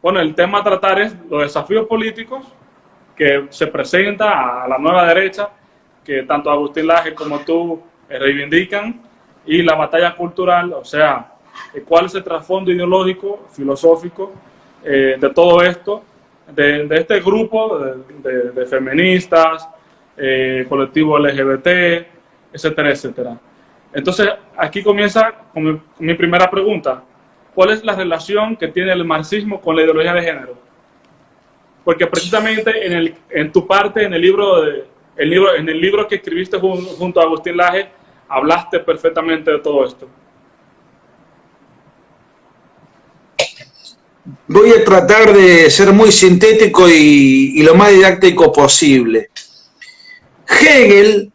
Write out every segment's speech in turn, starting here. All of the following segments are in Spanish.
Bueno, el tema a tratar es los desafíos políticos que se presenta a la nueva derecha, que tanto Agustín Laje como tú reivindican, y la batalla cultural, o sea, cuál es el trasfondo ideológico, filosófico de todo esto, de este grupo de feministas, colectivo LGBT, etcétera, etcétera. Entonces, aquí comienza con mi primera pregunta. ¿Cuál es la relación que tiene el marxismo con la ideología de género? Porque precisamente en tu parte, en el libro que escribiste junto a Agustín Laje, hablaste perfectamente de todo esto. Voy a tratar de ser muy sintético y lo más didáctico posible. Hegel,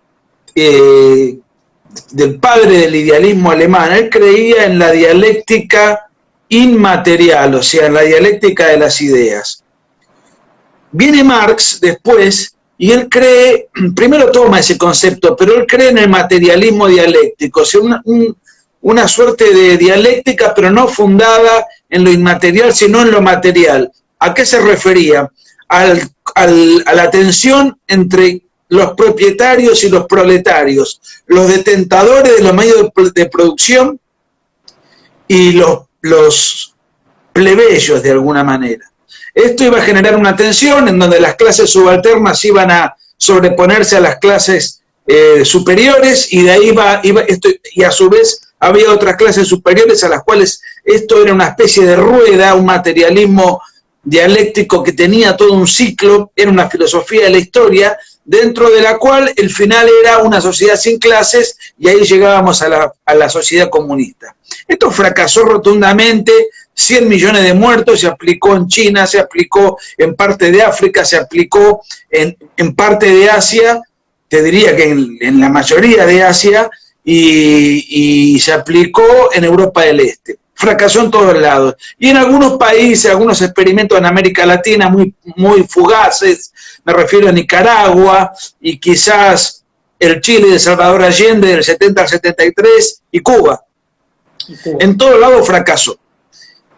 del padre del idealismo alemán, él creía en la dialéctica inmaterial, o sea, en la dialéctica de las ideas. Viene Marx después y él cree, primero toma ese concepto, pero él cree en el materialismo dialéctico, o sea, una suerte de dialéctica, pero no fundada en lo inmaterial, sino en lo material. ¿A qué se refería? A la tensión entre los propietarios y los proletarios, los detentadores de los medios de producción y los plebeyos, de alguna manera. Esto iba a generar una tensión en donde las clases subalternas iban a sobreponerse a las clases superiores, y de ahí y a su vez había otras clases superiores a las cuales esto era una especie de rueda, un materialismo dialéctico que tenía todo un ciclo, era una filosofía de la historia, dentro de la cual el final era una sociedad sin clases, y ahí llegábamos a la sociedad comunista. Esto fracasó rotundamente, 100 millones de muertos, se aplicó en China, se aplicó en parte de África, se aplicó en parte de Asia, te diría que en la mayoría de Asia, y se aplicó en Europa del Este. Fracasó en todos lados. Y en algunos países, algunos experimentos en América Latina muy, muy fugaces, me refiero a Nicaragua y quizás el Chile de Salvador Allende del 70 al 73 y Cuba. En todos lados fracasó.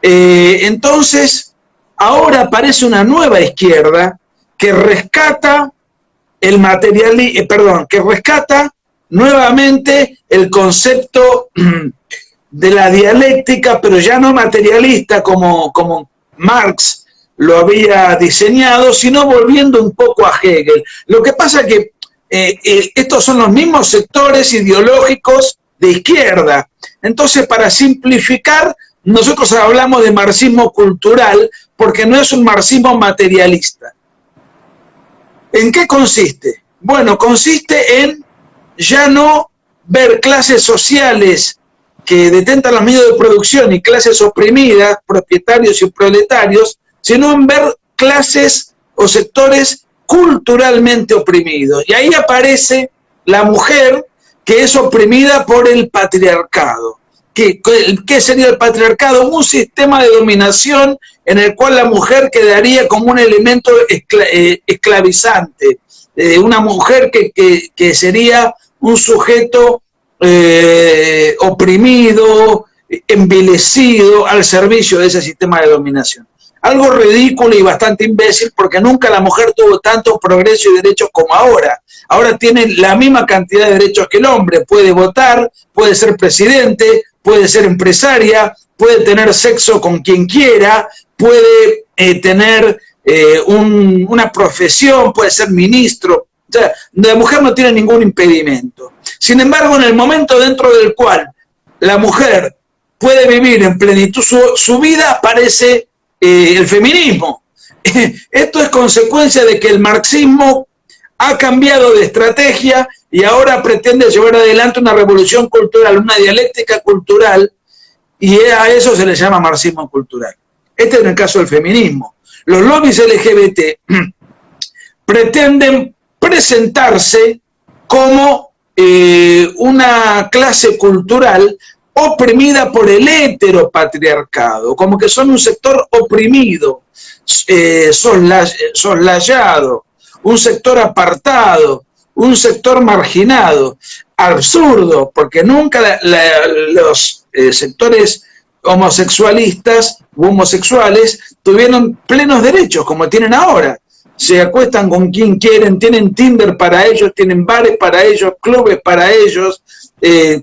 Entonces, ahora aparece una nueva izquierda que rescata que rescata nuevamente el concepto de la dialéctica, pero ya no materialista como Marx lo había diseñado, sino volviendo un poco a Hegel. Lo que pasa es que estos son los mismos sectores ideológicos de izquierda. Entonces, para simplificar, nosotros hablamos de marxismo cultural porque no es un marxismo materialista. ¿En qué consiste? Bueno, consiste en ya no ver clases sociales que detentan los medios de producción y clases oprimidas, propietarios y proletarios, sino en ver clases o sectores culturalmente oprimidos. Y ahí aparece la mujer que es oprimida por el patriarcado. ¿Qué sería el patriarcado? Un sistema de dominación en el cual la mujer quedaría como un elemento esclavizante. Una mujer que sería un sujeto oprimido, envilecido, al servicio de ese sistema de dominación. Algo ridículo y bastante imbécil, porque nunca la mujer tuvo tanto progreso y derechos como ahora. Ahora tiene la misma cantidad de derechos que el hombre. Puede votar, puede ser presidente, puede ser empresaria, puede tener sexo con quien quiera, puede tener una profesión, puede ser ministro. O sea, la mujer no tiene ningún impedimento. Sin embargo, en el momento dentro del cual la mujer puede vivir en plenitud su vida, aparece el feminismo. Esto es consecuencia de que el marxismo ha cambiado de estrategia y ahora pretende llevar adelante una revolución cultural, una dialéctica cultural, y a eso se le llama marxismo cultural. Este es el caso del feminismo. Los lobbies LGBT pretenden presentarse como una clase cultural oprimida por el heteropatriarcado, como que son un sector oprimido, soslayado, un sector apartado, un sector marginado. Absurdo, porque nunca los sectores homosexualistas u homosexuales tuvieron plenos derechos, como tienen ahora. Se acuestan con quien quieren, tienen Tinder para ellos, tienen bares para ellos, clubes para ellos,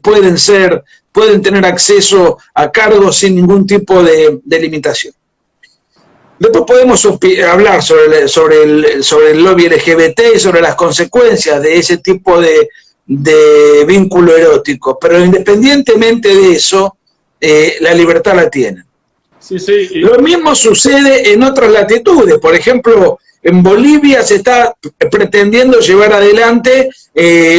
pueden tener acceso a cargos sin ningún tipo de limitación. Después podemos hablar sobre el lobby LGBT y sobre las consecuencias de ese tipo de vínculo erótico, pero independientemente de eso, la libertad la tienen. Sí, sí. Lo mismo sucede en otras latitudes. Por ejemplo, en Bolivia se está pretendiendo llevar adelante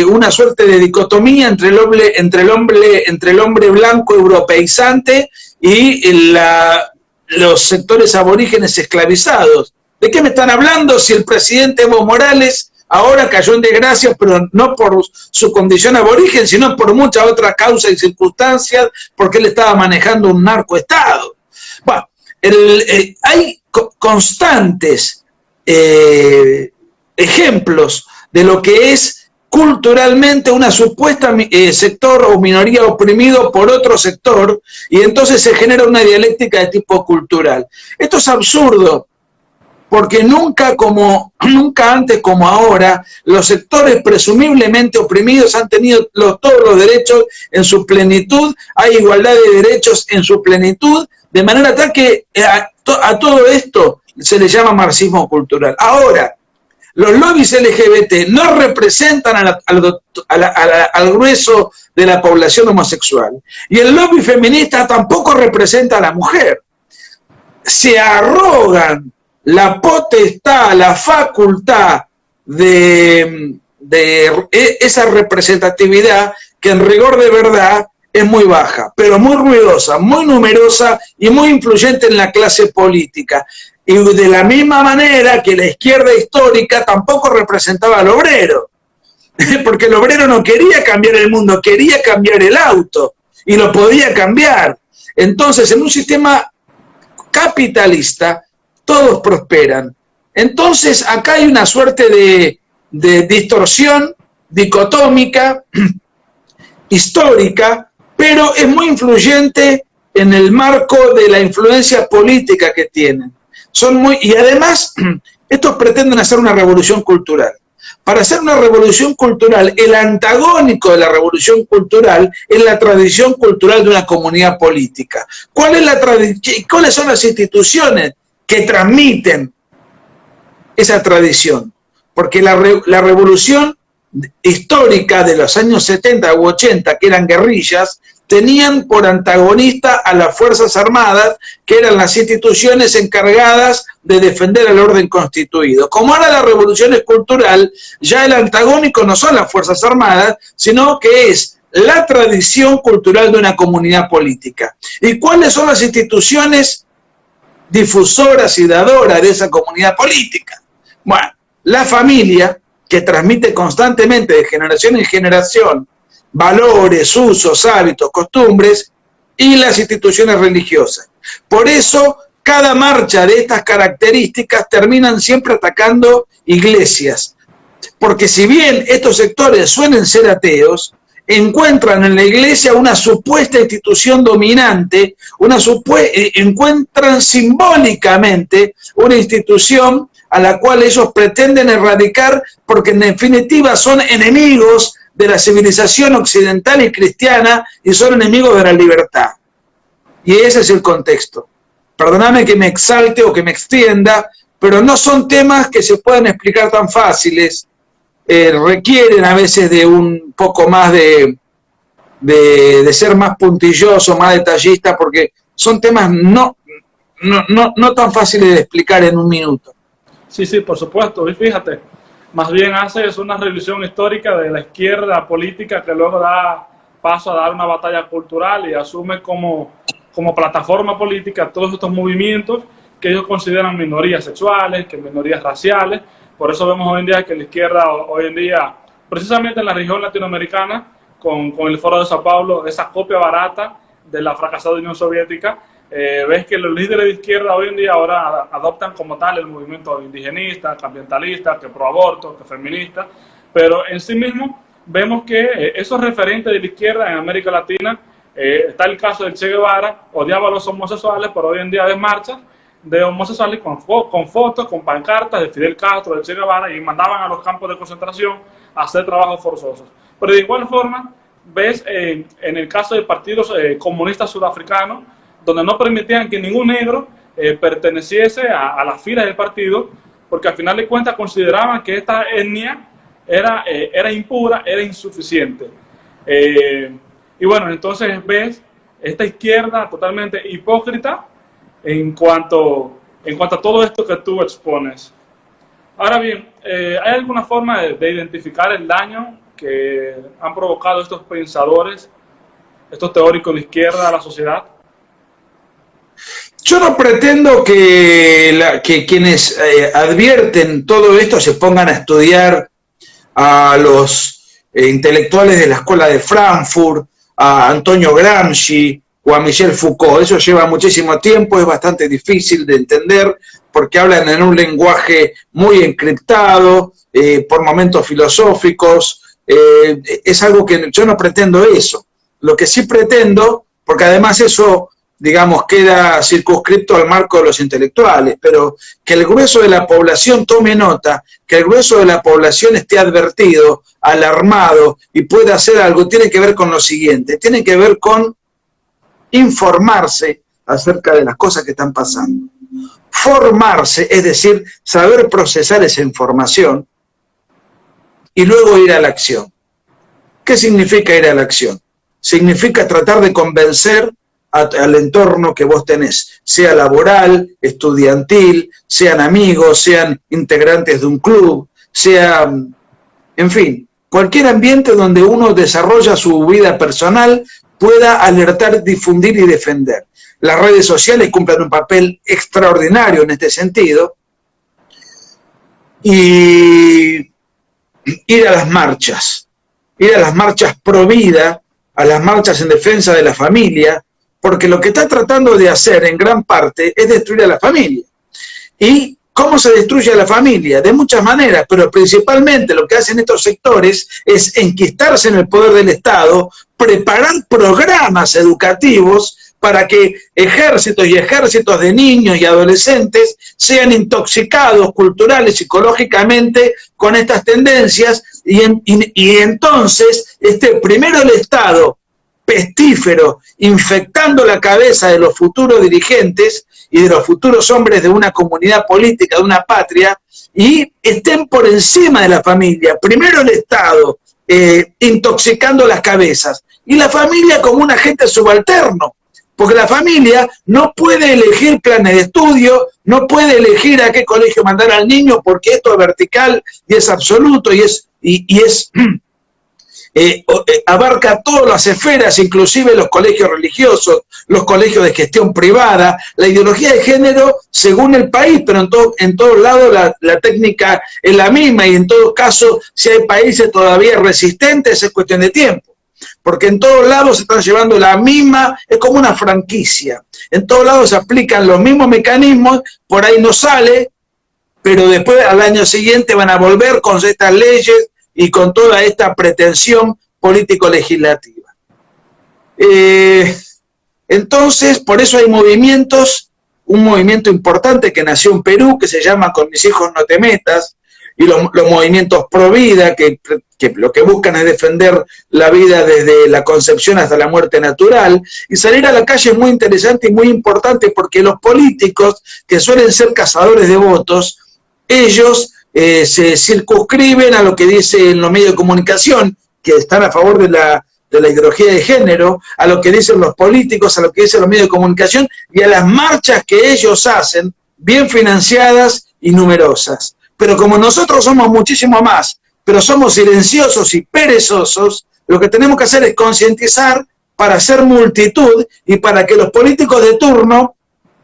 una suerte de dicotomía entre el hombre blanco europeizante y los sectores aborígenes esclavizados. ¿De qué me están hablando si el presidente Evo Morales ahora cayó en desgracia, pero no por su condición aborigen, sino por muchas otras causas y circunstancias, porque él estaba manejando un narcoestado? Bueno, hay constantes ejemplos de lo que es culturalmente una supuesta sector o minoría oprimido por otro sector, y entonces se genera una dialéctica de tipo cultural. Esto es absurdo, porque nunca antes como ahora los sectores presumiblemente oprimidos han tenido todos los derechos en su plenitud, hay igualdad de derechos en su plenitud, de manera tal que a todo esto se le llama marxismo cultural. Ahora, los lobbies LGBT no representan al grueso de la población homosexual, y el lobby feminista tampoco representa a la mujer. Se arrogan la potestad, la facultad de esa representatividad que en rigor de verdad es muy baja, pero muy ruidosa, muy numerosa y muy influyente en la clase política. Y de la misma manera que la izquierda histórica tampoco representaba al obrero, porque el obrero no quería cambiar el mundo, quería cambiar el auto, y lo podía cambiar. Entonces, en un sistema capitalista, todos prosperan. Entonces, acá hay una suerte de distorsión dicotómica, histórica, pero es muy influyente en el marco de la influencia política que tienen. Y además, estos pretenden hacer una revolución cultural. Para hacer una revolución cultural, el antagónico de la revolución cultural es la tradición cultural de una comunidad política. ¿Cuáles son las instituciones que transmiten esa tradición? Porque la revolución histórica de los años 70 u 80, que eran guerrillas, tenían por antagonista a las Fuerzas Armadas, que eran las instituciones encargadas de defender el orden constituido. Como ahora la revolución es cultural, ya el antagónico no son las Fuerzas Armadas, sino que es la tradición cultural de una comunidad política. ¿Y cuáles son las instituciones difusoras y dadoras de esa comunidad política? Bueno, la familia, que transmite constantemente de generación en generación valores, usos, hábitos, costumbres, y las instituciones religiosas. Por eso, cada marcha de estas características terminan siempre atacando iglesias. Porque si bien estos sectores suelen ser ateos, encuentran en la iglesia una supuesta institución dominante, encuentran simbólicamente una institución a la cual ellos pretenden erradicar, porque en definitiva son enemigos de la civilización occidental y cristiana y son enemigos de la libertad. Y ese es el contexto. Perdóname que me exalte o que me extienda, pero no son temas que se puedan explicar tan fáciles. Requieren a veces de un poco más de ser más puntilloso, más detallista, porque son temas no tan fáciles de explicar en un minuto. Sí, sí, por supuesto. Y fíjate, más bien hace una revisión histórica de la izquierda política que luego da paso a dar una batalla cultural y asume como plataforma política todos estos movimientos que ellos consideran minorías sexuales, que minorías raciales. Por eso vemos hoy en día que la izquierda, hoy en día, precisamente en la región latinoamericana, con el Foro de Sao Paulo, esa copia barata de la fracasada Unión Soviética, ves que los líderes de izquierda hoy en día ahora adoptan como tal el movimiento indigenista, que ambientalista, que pro aborto, que feminista, pero en sí mismo vemos que esos referentes de la izquierda en América Latina Está el caso del Che Guevara, odiaba a los homosexuales, pero hoy en día hay marchas de homosexuales con fotos, con pancartas de Fidel Castro, de Che Guevara, y mandaban a los campos de concentración a hacer trabajos forzosos. Pero de igual forma, ves en el caso de partidos comunistas sudafricanos, donde no permitían que ningún negro perteneciese a las filas del partido, porque al final de cuentas consideraban que esta etnia era impura, era insuficiente. Y bueno, entonces ves esta izquierda totalmente hipócrita en cuanto a todo esto que tú expones. Ahora bien, ¿hay alguna forma de identificar el daño que han provocado estos pensadores, estos teóricos de izquierda a la sociedad? Yo no pretendo que quienes advierten todo esto se pongan a estudiar a los intelectuales de la Escuela de Frankfurt, a Antonio Gramsci o a Michel Foucault. Eso lleva muchísimo tiempo, es bastante difícil de entender porque hablan en un lenguaje muy encriptado, por momentos filosóficos. Es algo que yo no pretendo eso. Lo que sí pretendo, porque además eso, digamos, queda circunscripto al marco de los intelectuales, pero que el grueso de la población tome nota, que el grueso de la población esté advertido, alarmado y pueda hacer algo, tiene que ver con lo siguiente, tiene que ver con informarse acerca de las cosas que están pasando. Formarse, es decir, saber procesar esa información y luego ir a la acción. ¿Qué significa ir a la acción? Significa tratar de convencer al entorno que vos tenés, sea laboral, estudiantil, sean amigos, sean integrantes de un club, sea, en fin, cualquier ambiente donde uno desarrolla su vida personal pueda alertar, difundir y defender. Las redes sociales cumplen un papel extraordinario en este sentido. Y ir a las marchas pro vida, a las marchas en defensa de la familia, porque lo que está tratando de hacer en gran parte es destruir a la familia. ¿Y cómo se destruye a la familia? De muchas maneras, pero principalmente lo que hacen estos sectores es enquistarse en el poder del Estado, preparar programas educativos para que ejércitos y ejércitos de niños y adolescentes sean intoxicados cultural y psicológicamente con estas tendencias y entonces primero el Estado pestífero, infectando la cabeza de los futuros dirigentes y de los futuros hombres de una comunidad política, de una patria, y estén por encima de la familia. Primero el Estado, intoxicando las cabezas, y la familia como un agente subalterno, porque la familia no puede elegir planes de estudio, no puede elegir a qué colegio mandar al niño, porque esto es vertical y es absoluto y abarca todas las esferas, inclusive los colegios religiosos, los colegios de gestión privada. La ideología de género según el país, pero en todos lados la técnica es la misma, y en todo caso, si hay países todavía resistentes, es cuestión de tiempo. Porque en todos lados se están llevando la misma, es como una franquicia. En todos lados se aplican los mismos mecanismos, por ahí no sale, pero después al año siguiente van a volver con estas leyes y con toda esta pretensión político-legislativa. Entonces, por eso hay movimientos, un movimiento importante que nació en Perú, que se llama Con mis hijos no te metas, y los movimientos pro vida, que lo que buscan es defender la vida desde la concepción hasta la muerte natural, y salir a la calle es muy interesante y muy importante porque los políticos, que suelen ser cazadores de votos, ellos se circunscriben a lo que dicen los medios de comunicación, que están a favor de la ideología de género, a lo que dicen los políticos, a lo que dicen los medios de comunicación, y a las marchas que ellos hacen, bien financiadas y numerosas. Pero como nosotros somos muchísimo más, pero somos silenciosos y perezosos, lo que tenemos que hacer es concientizar para hacer multitud y para que los políticos de turno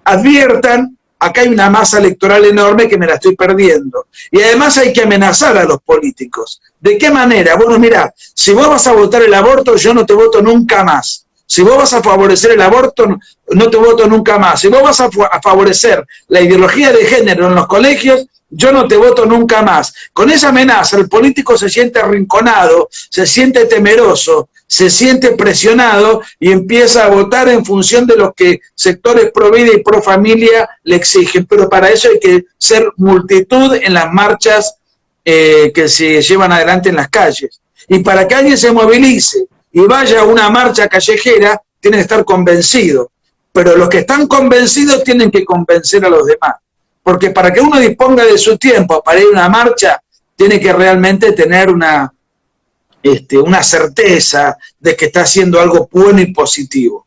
adviertan: acá hay una masa electoral enorme que me la estoy perdiendo. Y además hay que amenazar a los políticos. ¿De qué manera? Bueno, mira, si vos vas a votar el aborto, yo no te voto nunca más. Si vos vas a favorecer el aborto, no te voto nunca más. Si vos vas a favorecer la ideología de género en los colegios, yo no te voto nunca más. Con esa amenaza el político se siente arrinconado, se siente temeroso, se siente presionado y empieza a votar en función de lo que sectores pro vida y pro familia le exigen. Pero para eso hay que ser multitud en las marchas que se llevan adelante en las calles. Y para que alguien se movilice y vaya a una marcha callejera, tiene que estar convencido. Pero los que están convencidos tienen que convencer a los demás. Porque para que uno disponga de su tiempo para ir a una marcha, tiene que realmente tener una certeza de que está haciendo algo bueno y positivo.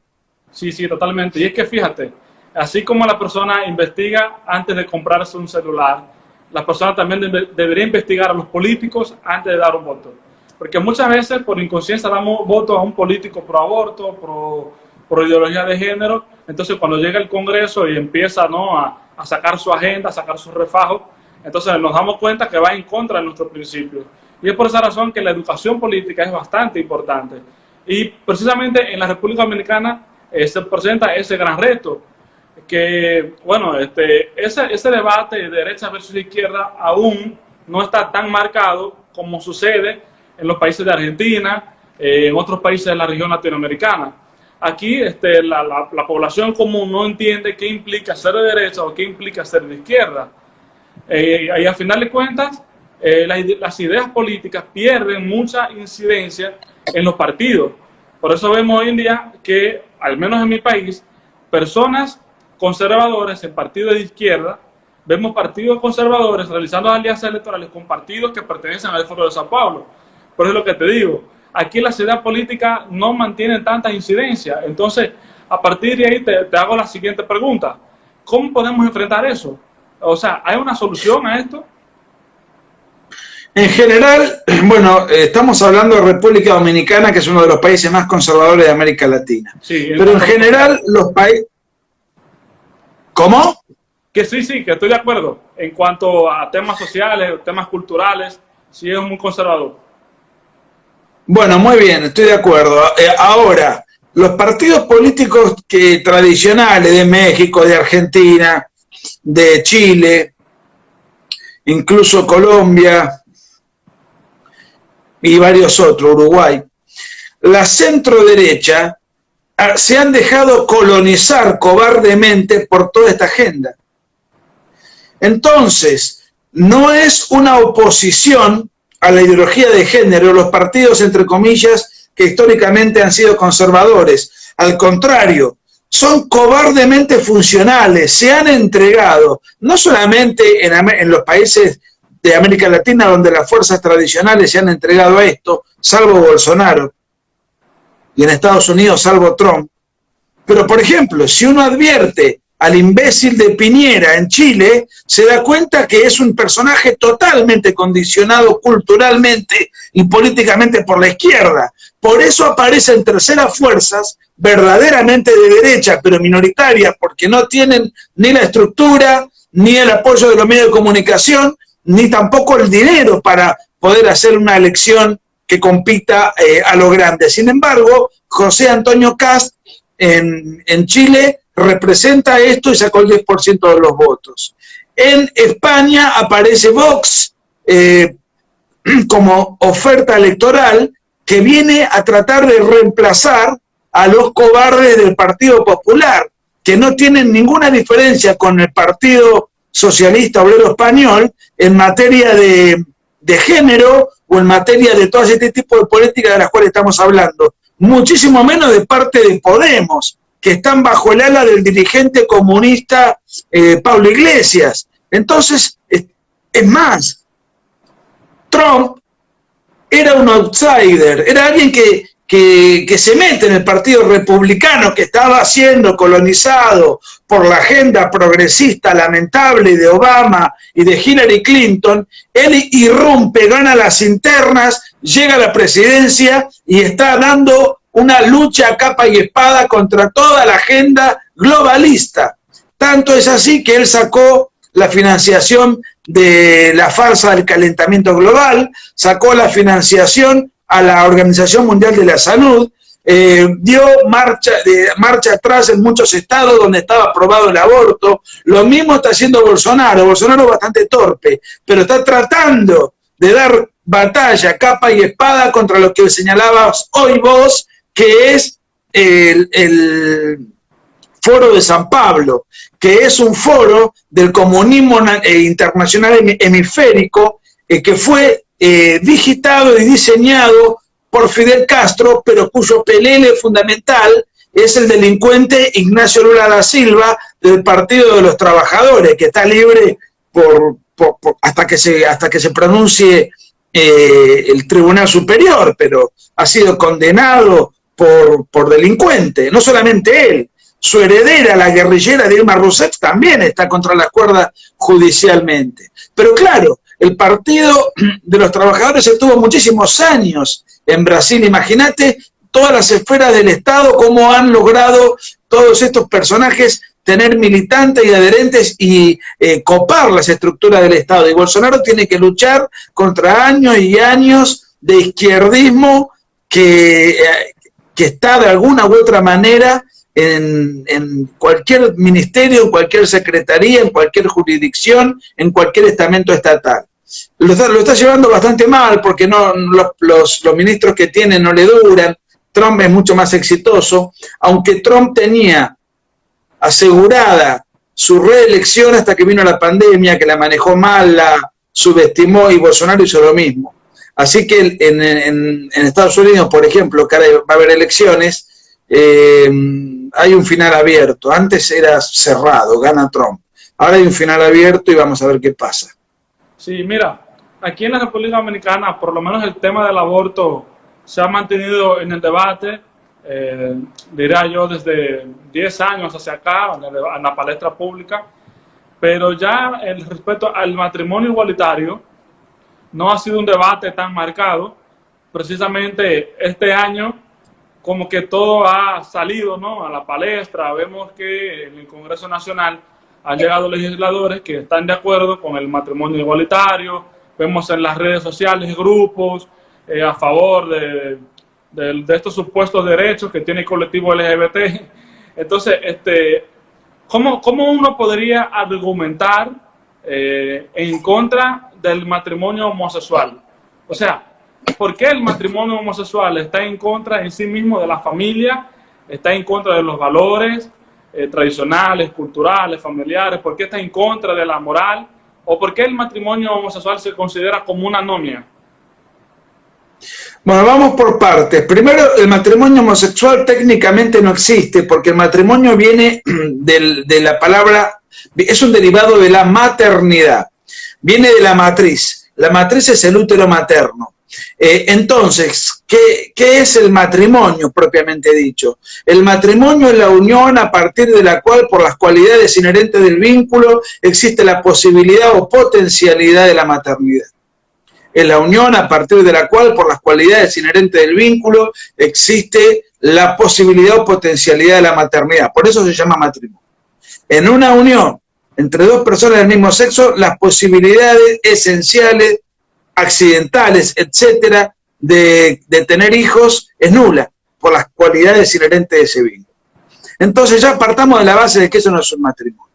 Sí, sí, totalmente. Y es que fíjate, así como la persona investiga antes de comprarse un celular, la persona también debería investigar a los políticos antes de dar un voto. Porque muchas veces por inconsciencia damos voto a un político pro aborto, pro ideología de género. Entonces cuando llega el Congreso y empieza, ¿no?, a sacar su agenda, a sacar sus refajos, entonces nos damos cuenta que va en contra de nuestros principios. Y es por esa razón que la educación política es bastante importante. Y precisamente en la República Dominicana se presenta ese gran reto, que, bueno, ese debate de derecha versus izquierda aún no está tan marcado como sucede en los países de Argentina, en otros países de la región latinoamericana. Aquí la población común no entiende qué implica ser de derecha o qué implica ser de izquierda. Y al final de cuentas, las ideas políticas pierden mucha incidencia en los partidos. Por eso vemos hoy en día que, al menos en mi país, personas conservadores en partidos de izquierda, vemos partidos conservadores realizando alianzas electorales con partidos que pertenecen al Foro de Sao Paulo. Por eso es lo que te digo, aquí las ideas políticas no mantienen tanta incidencia. Entonces, a partir de ahí te hago la siguiente pregunta. ¿Cómo podemos enfrentar eso? O sea, ¿hay una solución a esto? En general, bueno, estamos hablando de República Dominicana, que es uno de los países más conservadores de América Latina. Sí, pero en general los países... ¿Cómo? Que sí, que estoy de acuerdo. En cuanto a temas sociales, temas culturales, sí es muy conservador. Bueno, muy bien, estoy de acuerdo. Ahora, los partidos políticos tradicionales de México, de Argentina, de Chile, incluso Colombia y varios otros, Uruguay, la centro-derecha se han dejado colonizar cobardemente por toda esta agenda. Entonces, no es una oposición a la ideología de género, los partidos, entre comillas, que históricamente han sido conservadores. Al contrario, son cobardemente funcionales, se han entregado, no solamente en los países de América Latina, donde las fuerzas tradicionales se han entregado a esto, salvo Bolsonaro, y en Estados Unidos, salvo Trump. Pero, por ejemplo, si uno advierte al imbécil de Piñera en Chile, se da cuenta que es un personaje totalmente condicionado culturalmente y políticamente por la izquierda. Por eso aparecen terceras fuerzas verdaderamente de derecha, pero minoritarias, porque no tienen ni la estructura, ni el apoyo de los medios de comunicación, ni tampoco el dinero para poder hacer una elección que compita a lo grande. Sin embargo, José Antonio Kast en Chile representa esto y sacó el 10% de los votos. En España aparece Vox como oferta electoral que viene a tratar de reemplazar a los cobardes del Partido Popular, que no tienen ninguna diferencia con el Partido Socialista Obrero Español en materia de género o en materia de todo este tipo de políticas de las cuales estamos hablando. Muchísimo menos de parte de Podemos, que están bajo el ala del dirigente comunista Pablo Iglesias. Entonces, es más, Trump era un outsider, era alguien que se mete en el Partido Republicano, que estaba siendo colonizado por la agenda progresista lamentable de Obama y de Hillary Clinton. Él irrumpe, gana las internas, llega a la presidencia y está dando una lucha a capa y espada contra toda la agenda globalista. Tanto es así que él sacó la financiación de la farsa del calentamiento global, sacó la financiación a la Organización Mundial de la Salud, dio marcha atrás en muchos estados donde estaba aprobado el aborto. Lo mismo está haciendo Bolsonaro. Bolsonaro es bastante torpe, pero está tratando de dar batalla, capa y espada contra lo que señalabas hoy vos, que es el Foro de San Pablo, que es un foro del comunismo internacional hemisférico que fue digitado y diseñado por Fidel Castro, pero cuyo pelele fundamental es el delincuente Ignacio Lula da Silva del Partido de los Trabajadores, que está libre hasta que se pronuncie el Tribunal Superior, pero ha sido condenado por delincuente. No solamente él, su heredera, la guerrillera Dilma Rousseff, también está contra las cuerdas judicialmente. Pero claro, el Partido de los Trabajadores estuvo muchísimos años en Brasil. Imagínate todas las esferas del Estado, cómo han logrado todos estos personajes tener militantes y adherentes y copar las estructuras del Estado. Y Bolsonaro tiene que luchar contra años y años de izquierdismo que está de alguna u otra manera en cualquier ministerio, en cualquier secretaría, en cualquier jurisdicción, en cualquier estamento estatal. Lo está llevando bastante mal porque los ministros que tiene no le duran. Trump es mucho más exitoso, aunque Trump tenía asegurada su reelección hasta que vino la pandemia, que la manejó mal, la subestimó, y Bolsonaro hizo lo mismo. Así que en Estados Unidos, por ejemplo, que ahora va a haber elecciones, hay un final abierto. Antes era cerrado, gana Trump. Ahora hay un final abierto y vamos a ver qué pasa. Sí, mira, aquí en la República Dominicana, por lo menos el tema del aborto se ha mantenido en el debate, diría yo, desde 10 años hacia acá, en la palestra pública, pero ya el respecto al matrimonio igualitario no ha sido un debate tan marcado. Precisamente este año, como que todo ha salido, ¿no?, a la palestra. Vemos que en el Congreso Nacional han llegado legisladores que están de acuerdo con el matrimonio igualitario. Vemos en las redes sociales grupos a favor de estos supuestos derechos que tiene el colectivo LGBT. Entonces, ¿cómo uno podría argumentar en contra del matrimonio homosexual? O sea, ¿por qué el matrimonio homosexual está en contra en sí mismo de la familia, está en contra de los valores tradicionales, culturales, familiares? ¿Por qué está en contra de la moral? ¿O por qué el matrimonio homosexual se considera como una anomia? Bueno, vamos por partes. Primero, el matrimonio homosexual técnicamente no existe, porque el matrimonio viene de la palabra, es un derivado de la maternidad, viene de la matriz. La matriz es el útero materno. Entonces, ¿qué es el matrimonio propiamente dicho? El matrimonio es la unión a partir de la cual, por las cualidades inherentes del vínculo, existe la posibilidad o potencialidad de la maternidad. Es la unión a partir de la cual, por las cualidades inherentes del vínculo, existe la posibilidad o potencialidad de la maternidad. Por eso se llama matrimonio. En una unión entre dos personas del mismo sexo, las posibilidades esenciales, accidentales, etcétera, de tener hijos es nula, por las cualidades inherentes de ese vínculo. Entonces ya partamos de la base de que eso no es un matrimonio.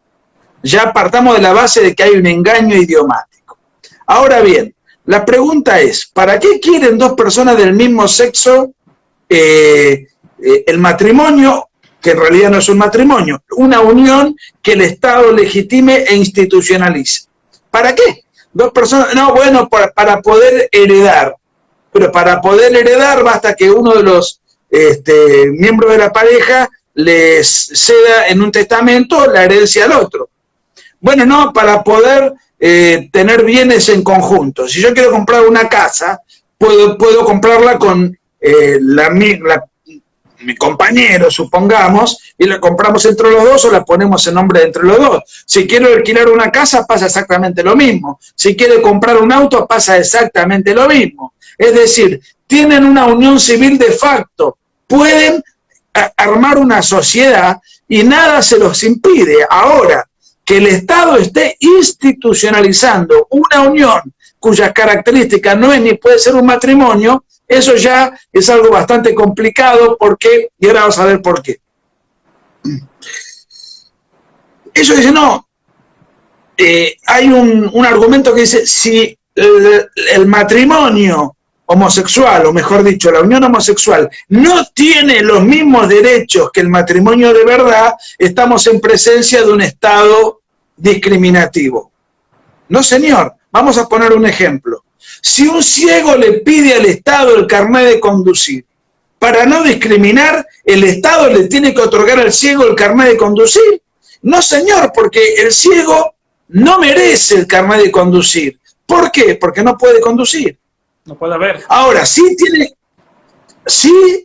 Ya partamos de la base de que hay un engaño idiomático. Ahora bien, la pregunta es, ¿para qué quieren dos personas del mismo sexo el matrimonio, que en realidad no es un matrimonio, una unión que el Estado legitime e institucionalice? ¿Para qué? Dos personas, no, bueno, para poder heredar. Pero para poder heredar basta que uno de los miembros de la pareja les ceda en un testamento la herencia al otro. Bueno, no, para poder tener bienes en conjunto. Si yo quiero comprar una casa, puedo comprarla con mi compañero, supongamos, y la compramos entre los dos o la ponemos en nombre de entre los dos. Si quiero alquilar una casa, pasa exactamente lo mismo. Si quiero comprar un auto, pasa exactamente lo mismo. Es decir, tienen una unión civil de facto, pueden armar una sociedad y nada se los impide. Ahora, que el Estado esté institucionalizando una unión cuyas características no es ni puede ser un matrimonio, eso ya es algo bastante complicado, porque, y ahora vamos a ver por qué. Ellos dicen, no, hay un argumento que dice, si el matrimonio homosexual, o mejor dicho, la unión homosexual, no tiene los mismos derechos que el matrimonio de verdad, estamos en presencia de un Estado discriminativo. No, señor. Vamos a poner un ejemplo. Si un ciego le pide al Estado el carnet de conducir, para no discriminar, ¿el Estado le tiene que otorgar al ciego el carnet de conducir? No, señor, porque el ciego no merece el carnet de conducir. ¿Por qué? Porque no puede conducir. No puede haber. Ahora, sí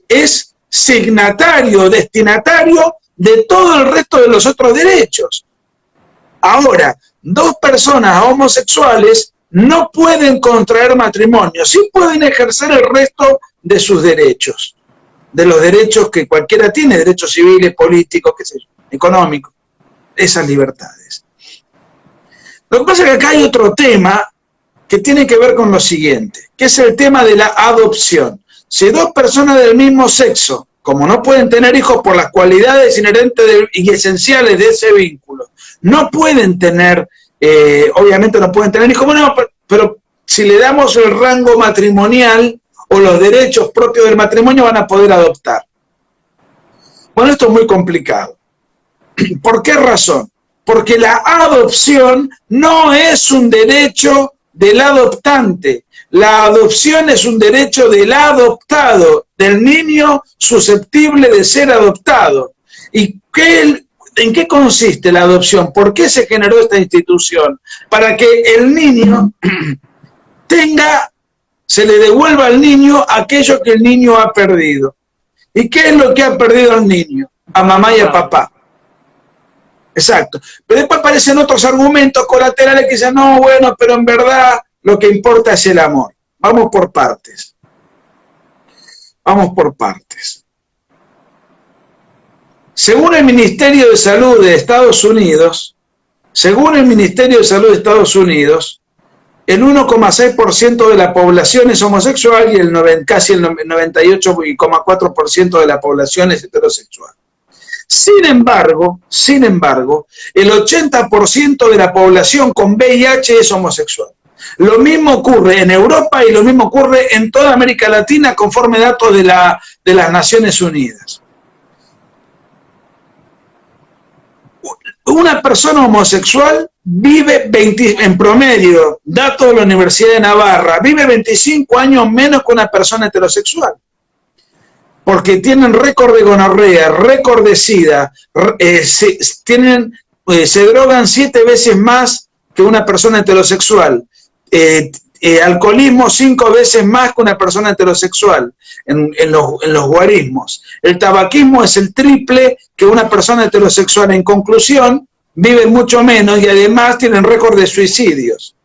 es signatario, destinatario de todo el resto de los otros derechos. Ahora, dos personas homosexuales no pueden contraer matrimonio, sí pueden ejercer el resto de sus derechos, de los derechos que cualquiera tiene, derechos civiles, políticos, qué sé yo, económicos, esas libertades. Lo que pasa es que acá hay otro tema que tiene que ver con lo siguiente, que es el tema de la adopción. Si dos personas del mismo sexo, como no pueden tener hijos por las cualidades inherentes y esenciales de ese vínculo, no pueden tener, obviamente no pueden tener hijos, bueno, pero si le damos el rango matrimonial o los derechos propios del matrimonio van a poder adoptar. Bueno, esto es muy complicado. ¿Por qué razón? Porque la adopción no es un derecho del adoptante. La adopción es un derecho del adoptado, del niño susceptible de ser adoptado. ¿Y en qué consiste la adopción? ¿Por qué se generó esta institución? Para que el niño se le devuelva al niño aquello que el niño ha perdido. ¿Y qué es lo que ha perdido el niño? A mamá y a papá. Exacto. Pero después aparecen otros argumentos colaterales que dicen, no, bueno, pero en verdad lo que importa es el amor. Vamos por partes. Vamos por partes. Según el Ministerio de Salud de Estados Unidos, el 1,6% de la población es homosexual y casi el 98,4% de la población es heterosexual. Sin embargo, el 80% de la población con VIH es homosexual. Lo mismo ocurre en Europa y lo mismo ocurre en toda América Latina conforme datos de las Naciones Unidas. Una persona homosexual vive en promedio, datos de la Universidad de Navarra, vive 25 años menos que una persona heterosexual. Porque tienen récord de gonorrea, récord de SIDA, se drogan 7 veces más que una persona heterosexual, alcoholismo 5 veces más que una persona heterosexual en los guarismos. El tabaquismo es el triple que una persona heterosexual. En conclusión, viven mucho menos y además tienen récord de suicidios.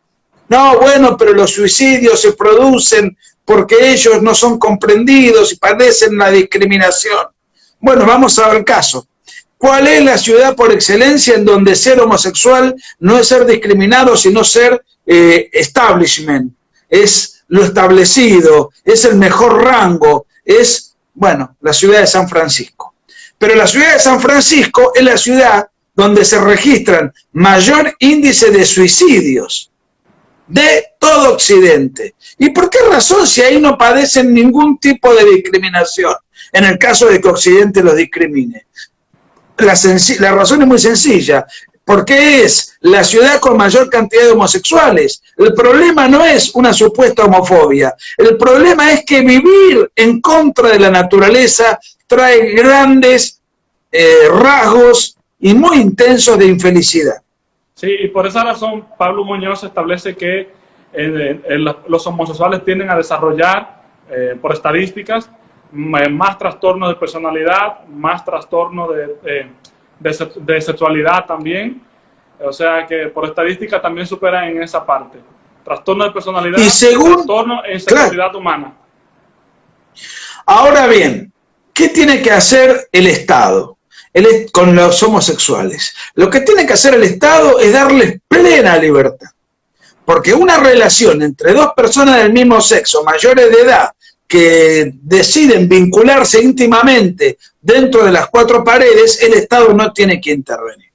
No, bueno, pero los suicidios se producen porque ellos no son comprendidos y padecen la discriminación. Bueno, vamos a ver el caso. ¿Cuál es la ciudad por excelencia en donde ser homosexual no es ser discriminado, sino ser establishment? Es lo establecido, es el mejor rango, es, bueno, la ciudad de San Francisco. Pero la ciudad de San Francisco es la ciudad donde se registran mayor índice de suicidios de todo Occidente. ¿Y por qué razón si ahí no padecen ningún tipo de discriminación? En el caso de que Occidente los discrimine. La razón es muy sencilla. Porque es la ciudad con mayor cantidad de homosexuales. El problema no es una supuesta homofobia. El problema es que vivir en contra de la naturaleza trae grandes rasgos y muy intensos de infelicidad. Sí, y por esa razón Pablo Muñoz establece que los homosexuales tienden a desarrollar, por estadísticas, más trastornos de personalidad, más trastornos de sexualidad también. O sea que por estadística también superan en esa parte. Trastorno de personalidad y trastorno en sexualidad humana. Ahora bien, ¿qué tiene que hacer el Estado con los homosexuales? Lo que tiene que hacer el Estado es darles plena libertad. Porque una relación entre dos personas del mismo sexo, mayores de edad, que deciden vincularse íntimamente dentro de las 4 paredes, el Estado no tiene que intervenir.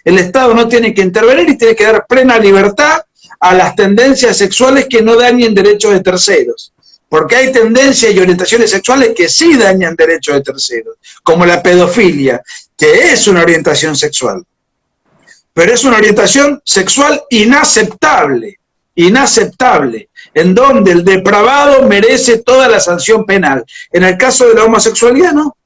El Estado no tiene que intervenir y tiene que dar plena libertad a las tendencias sexuales que no dañen derechos de terceros. Porque hay tendencias y orientaciones sexuales que sí dañan derechos de terceros, como la pedofilia, que es una orientación sexual. Pero es una orientación sexual inaceptable, en donde el depravado merece toda la sanción penal. En el caso de la homosexualidad, no.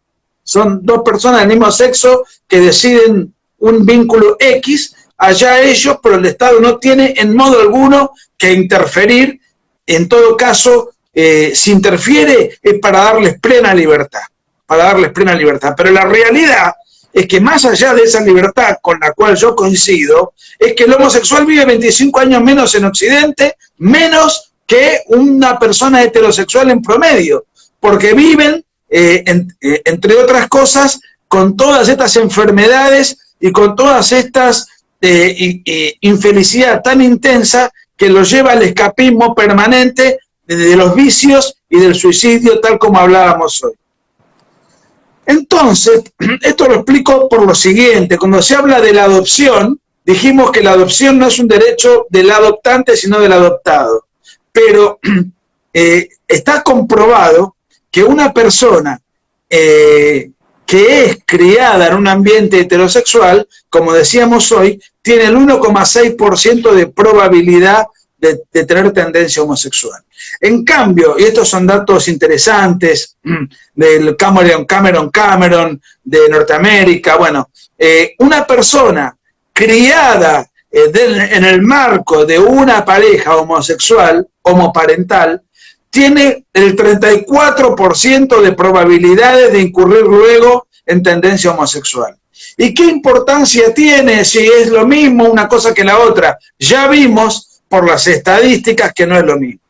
Son dos personas del mismo sexo que deciden un vínculo X, allá ellos, pero el Estado no tiene en modo alguno que interferir. En todo caso, si interfiere es para darles plena libertad, Pero la realidad es que más allá de esa libertad con la cual yo coincido, es que el homosexual vive 25 años menos en Occidente, menos que una persona heterosexual en promedio, porque viven, entre otras cosas, con todas estas enfermedades y con todas estas infelicidad tan intensa que los lleva al escapismo permanente de los vicios y del suicidio, tal como hablábamos hoy. Entonces, esto lo explico por lo siguiente. Cuando se habla de la adopción, dijimos que la adopción no es un derecho del adoptante, sino del adoptado. Pero está comprobado que una persona que es criada en un ambiente heterosexual, como decíamos hoy, tiene el 1,6% de probabilidad de tener tendencia homosexual. En cambio, y estos son datos interesantes del Cameron de Norteamérica, bueno, una persona criada en el marco de una pareja homosexual, homoparental, tiene el 34% de probabilidades de incurrir luego en tendencia homosexual. ¿Y qué importancia tiene si es lo mismo una cosa que la otra? Ya vimos por las estadísticas que no es lo mismo.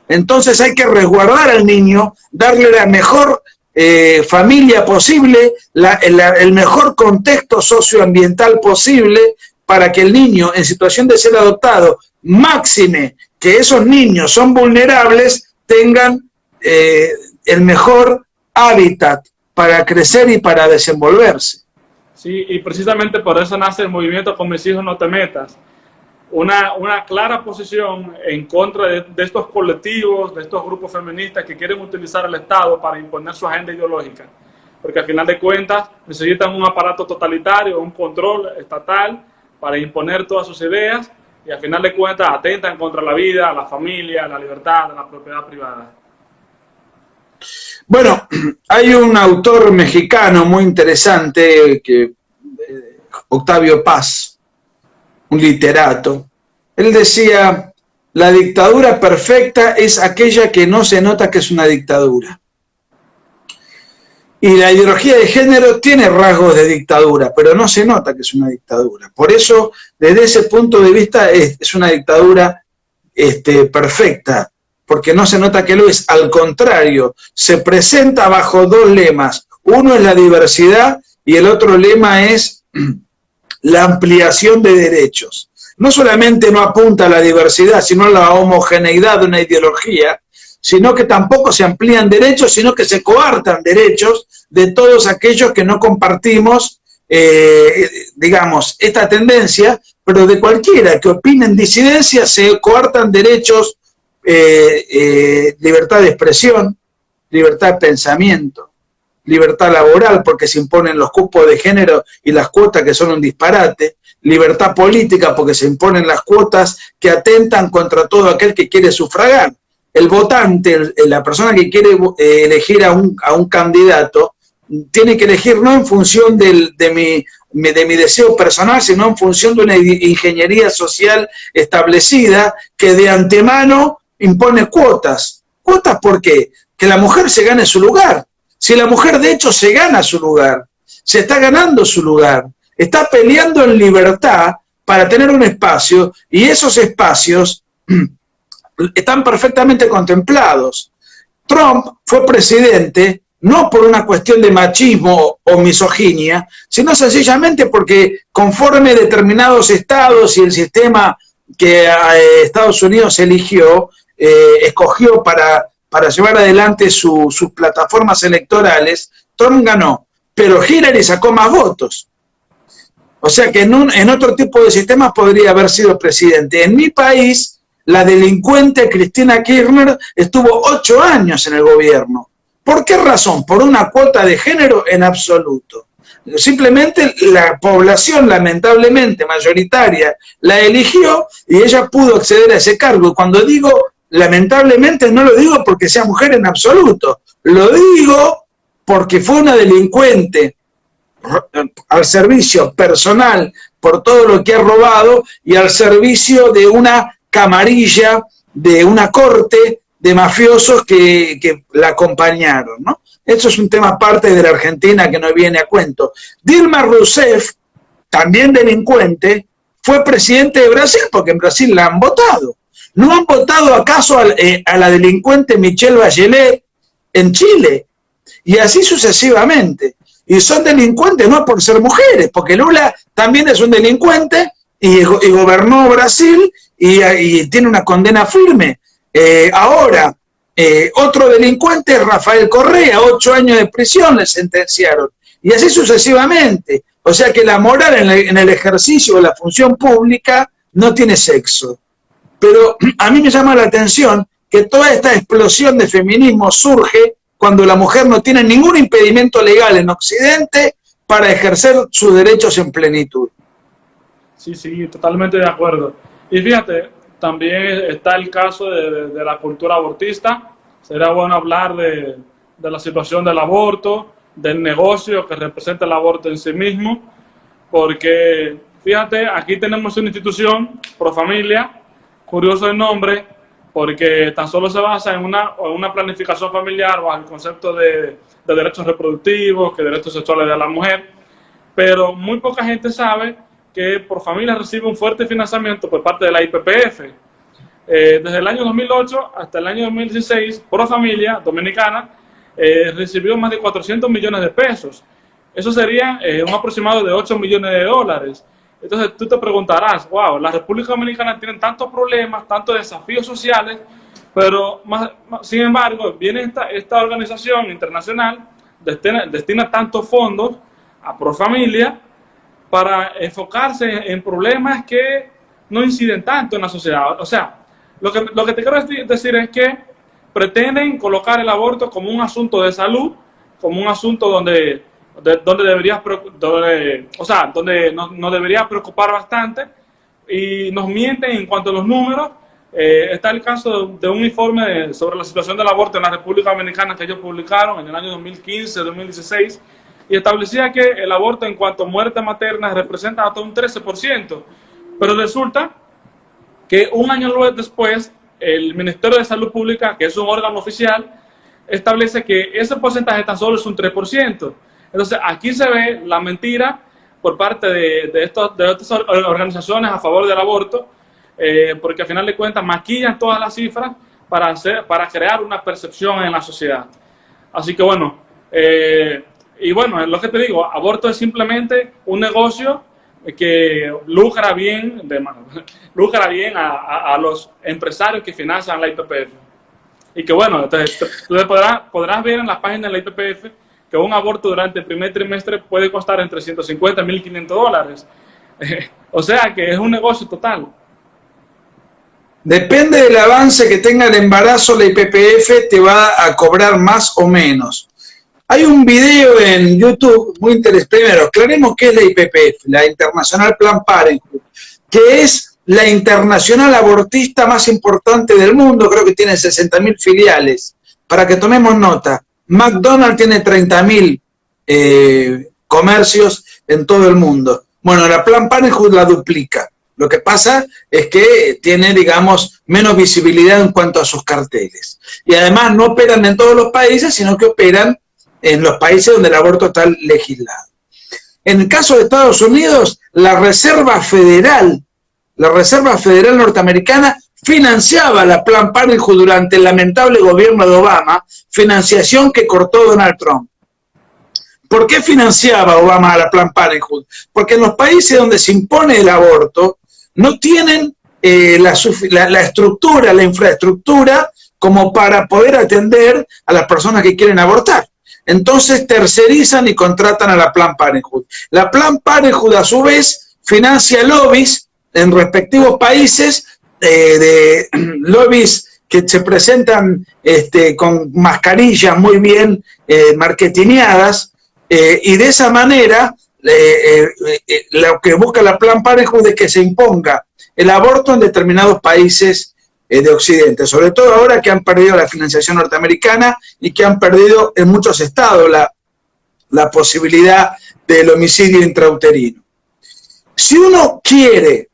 Entonces hay que resguardar al niño, darle la mejor familia posible, el mejor contexto socioambiental posible para que el niño en situación de ser adoptado, máxime que esos niños son vulnerables, tengan el mejor hábitat para crecer y para desenvolverse. Sí, y precisamente por eso nace el movimiento Con mis hijos no te metas. Una clara posición en contra de estos colectivos, de estos grupos feministas que quieren utilizar el Estado para imponer su agenda ideológica. Porque al final de cuentas necesitan un aparato totalitario, un control estatal para imponer todas sus ideas y al final de cuentas atentan contra la vida, la familia, la libertad, la propiedad privada. Bueno, hay un autor mexicano muy interesante, Octavio Paz, un literato. Él decía, la dictadura perfecta es aquella que no se nota que es una dictadura. Y la ideología de género tiene rasgos de dictadura, pero no se nota que es una dictadura. Por eso, desde ese punto de vista, es una dictadura perfecta, porque no se nota que lo es. Al contrario, se presenta bajo dos lemas. Uno es la diversidad y el otro lema es la ampliación de derechos. No solamente no apunta a la diversidad, sino a la homogeneidad de una ideología, sino que tampoco se amplían derechos, sino que se coartan derechos de todos aquellos que no compartimos, digamos, esta tendencia, pero de cualquiera que opine en disidencia se coartan derechos, libertad de expresión, libertad de pensamiento, libertad laboral, porque se imponen los cupos de género y las cuotas que son un disparate, libertad política, porque se imponen las cuotas que atentan contra todo aquel que quiere sufragar. El votante, la persona que quiere elegir a un candidato, tiene que elegir no en función de mi deseo personal, sino en función de una ingeniería social establecida que de antemano impone cuotas. ¿Cuotas por qué? Que la mujer se gane su lugar. Si la mujer de hecho se gana su lugar, se está ganando su lugar, está peleando en libertad para tener un espacio, y esos espacios están perfectamente contemplados. Trump fue presidente no por una cuestión de machismo o misoginia, sino sencillamente porque conforme determinados estados y el sistema que Estados Unidos escogió para llevar adelante sus plataformas electorales, Trump ganó, pero Hillary sacó más votos. O sea que en otro tipo de sistemas podría haber sido presidente. En mi país, la delincuente Cristina Kirchner estuvo 8 años en el gobierno. ¿Por qué razón? ¿Por una cuota de género? En absoluto. Simplemente la población, lamentablemente, mayoritaria, la eligió y ella pudo acceder a ese cargo. Y cuando digo lamentablemente, no lo digo porque sea mujer en absoluto, lo digo porque fue una delincuente al servicio personal por todo lo que ha robado y al servicio de una camarilla, de una corte de mafiosos que la acompañaron, ¿no? Eso es un tema aparte de la Argentina que no viene a cuento. Dilma Rousseff, también delincuente, fue presidente de Brasil porque en Brasil la han votado. ¿No han votado acaso a la delincuente Michelle Bachelet en Chile? Y así sucesivamente. Y son delincuentes no por ser mujeres, porque Lula también es un delincuente y gobernó Brasil y tiene una condena firme. Ahora, otro delincuente es Rafael Correa, 8 años de prisión le sentenciaron. Y así sucesivamente. O sea que la moral en el ejercicio de la función pública no tiene sexo. Pero a mí me llama la atención que toda esta explosión de feminismo surge cuando la mujer no tiene ningún impedimento legal en Occidente para ejercer sus derechos en plenitud. Sí, sí, totalmente de acuerdo. Y fíjate, también está el caso de la cultura abortista. Sería bueno hablar de la situación del aborto, del negocio que representa el aborto en sí mismo, porque fíjate, aquí tenemos una institución, Profamilia, curioso el nombre, porque tan solo se basa en una planificación familiar bajo el concepto de derechos reproductivos, que derechos sexuales de la mujer, pero muy poca gente sabe que Profamilia recibe un fuerte financiamiento por parte de la IPPF. Desde el año 2008 hasta el año 2016, Profamilia Dominicana recibió más de 400 millones de pesos. Eso sería un aproximado de 8 millones de dólares. Entonces tú te preguntarás, wow, la República Dominicana tiene tantos problemas, tantos desafíos sociales, pero sin embargo viene esta organización internacional, destina tantos fondos a Profamilia para enfocarse en problemas que no inciden tanto en la sociedad. O sea, lo que te quiero decir es que pretenden colocar el aborto como un asunto de salud, como un asunto donde nos debería preocupar bastante, y nos mienten en cuanto a los números. Está el caso de un informe sobre la situación del aborto en la República Dominicana que ellos publicaron en el año 2015-2016 y establecía que el aborto en cuanto a muerte materna representa hasta un 13%, pero resulta que un año después el Ministerio de Salud Pública, que es un órgano oficial, establece que ese porcentaje tan solo es un 3%. Entonces, aquí se ve la mentira por parte de estas organizaciones a favor del aborto, porque al final de cuentas maquillan todas las cifras para crear una percepción en la sociedad. Así que bueno, y bueno, lo que te digo, aborto es simplemente un negocio que lucra bien a los empresarios que financian la IPPF. Y que bueno, entonces, tú podrás ver en la página de la IPPF que un aborto durante el primer trimestre puede costar entre 150 y 1.500 dólares. O sea que es un negocio total. Depende del avance que tenga el embarazo, la IPPF te va a cobrar más o menos. Hay un video en YouTube muy interesante. Primero, aclaremos qué es la IPPF, la International Planned Parenthood, que es la internacional abortista más importante del mundo. Creo que tiene 60.000 filiales. Para que tomemos nota, McDonald's tiene 30.000 comercios en todo el mundo. Bueno, la Planned Parenthood la duplica. Lo que pasa es que tiene, digamos, menos visibilidad en cuanto a sus carteles. Y además no operan en todos los países, sino que operan en los países donde el aborto está legislado. En el caso de Estados Unidos, la Reserva Federal norteamericana financiaba la Planned Parenthood durante el lamentable gobierno de Obama, financiación que cortó Donald Trump. ¿Por qué financiaba Obama a la Planned Parenthood? Porque en los países donde se impone el aborto no tienen la infraestructura como para poder atender a las personas que quieren abortar. entonces tercerizan y contratan a la Planned Parenthood. La Planned Parenthood, a su vez, financia lobbies en respectivos países, de lobbies que se presentan con mascarillas muy bien marketineadas, y de esa manera lo que busca la Planned Parenthood es que se imponga el aborto en determinados países de Occidente, sobre todo ahora que han perdido la financiación norteamericana y que han perdido en muchos estados la posibilidad del homicidio intrauterino. Si uno quiere,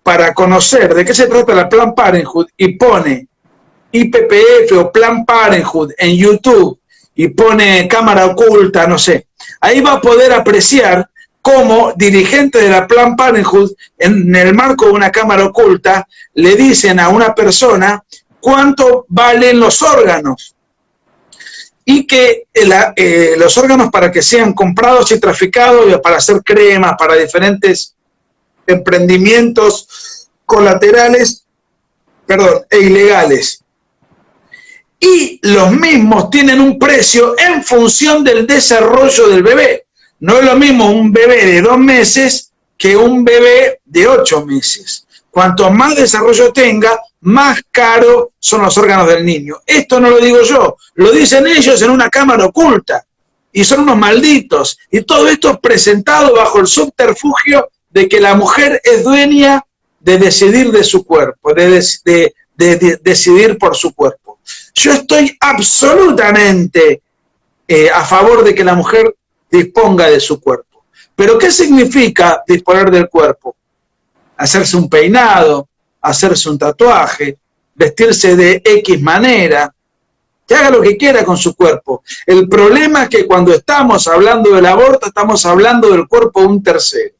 para conocer de qué se trata la Planned Parenthood, y pone IPPF o Planned Parenthood en YouTube y pone cámara oculta, no sé, ahí va a poder apreciar cómo dirigentes de la Planned Parenthood, en el marco de una cámara oculta, le dicen a una persona cuánto valen los órganos, y que los órganos, para que sean comprados y traficados para hacer cremas, para diferentes emprendimientos colaterales, e ilegales. Y los mismos tienen un precio en función del desarrollo del bebé. No es lo mismo un bebé de 2 meses que un bebé de 8 meses. Cuanto más desarrollo tenga, más caro son los órganos del niño. Esto no lo digo yo, lo dicen ellos en una cámara oculta. Y son unos malditos. Y todo esto es presentado bajo el subterfugio de que la mujer es dueña de decidir de su cuerpo, de decidir por su cuerpo. Yo estoy absolutamente a favor de que la mujer disponga de su cuerpo. Pero ¿qué significa disponer del cuerpo? Hacerse un peinado, hacerse un tatuaje, vestirse de X manera, que haga lo que quiera con su cuerpo. El problema es que cuando estamos hablando del aborto, estamos hablando del cuerpo de un tercero.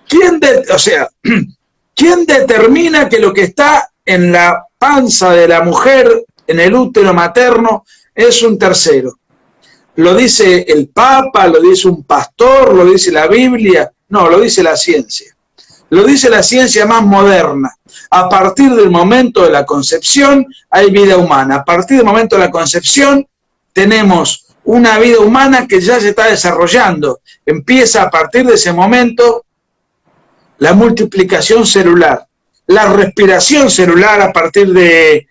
¿Quién determina que lo que está en la panza de la mujer, en el útero materno, es un tercero? ¿Lo dice el Papa? ¿Lo dice un pastor? ¿Lo dice la Biblia? No, lo dice la ciencia. Lo dice la ciencia más moderna. A partir del momento de la concepción hay vida humana. A partir del momento de la concepción tenemos una vida humana que ya se está desarrollando. Empieza a partir de ese momento la multiplicación celular, la respiración celular a partir del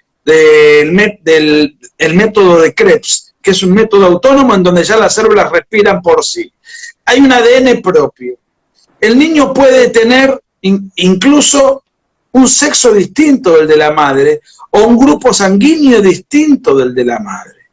método de Krebs, que es un método autónomo en donde ya las células respiran por sí. Hay un ADN propio. El niño puede tener incluso un sexo distinto del de la madre o un grupo sanguíneo distinto del de la madre.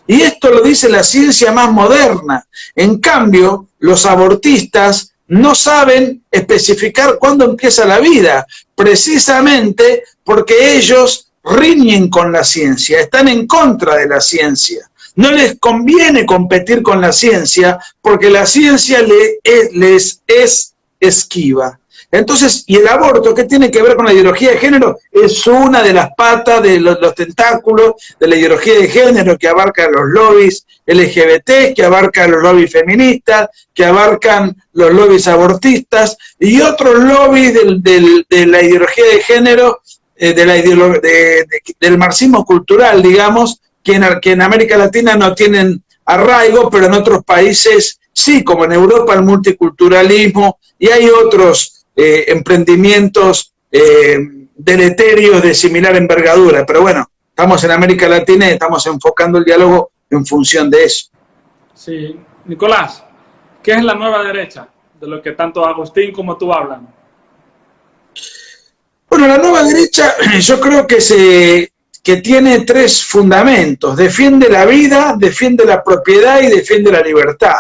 Y esto lo dice la ciencia más moderna. En cambio, los abortistas no saben especificar cuándo empieza la vida, precisamente porque ellos riñen con la ciencia, están en contra de la ciencia. No les conviene competir con la ciencia porque la ciencia les es esquiva. Entonces, ¿y el aborto qué tiene que ver con la ideología de género? Es una de las patas de los tentáculos de la ideología de género que abarca los lobbies LGBT, que abarca los lobbies feministas, que abarcan los lobbies abortistas y otros lobbies de la ideología de género, del marxismo cultural, digamos, que en América Latina no tienen arraigo, pero en otros países sí, como en Europa el multiculturalismo, y hay otros emprendimientos deleterios de similar envergadura. Pero bueno, estamos en América Latina y estamos enfocando el diálogo en función de eso. Sí. Nicolás, ¿qué es la nueva derecha? De lo que tanto Agustín como tú hablan. Bueno, la nueva derecha yo creo que tiene 3 fundamentos. Defiende la vida, defiende la propiedad y defiende la libertad.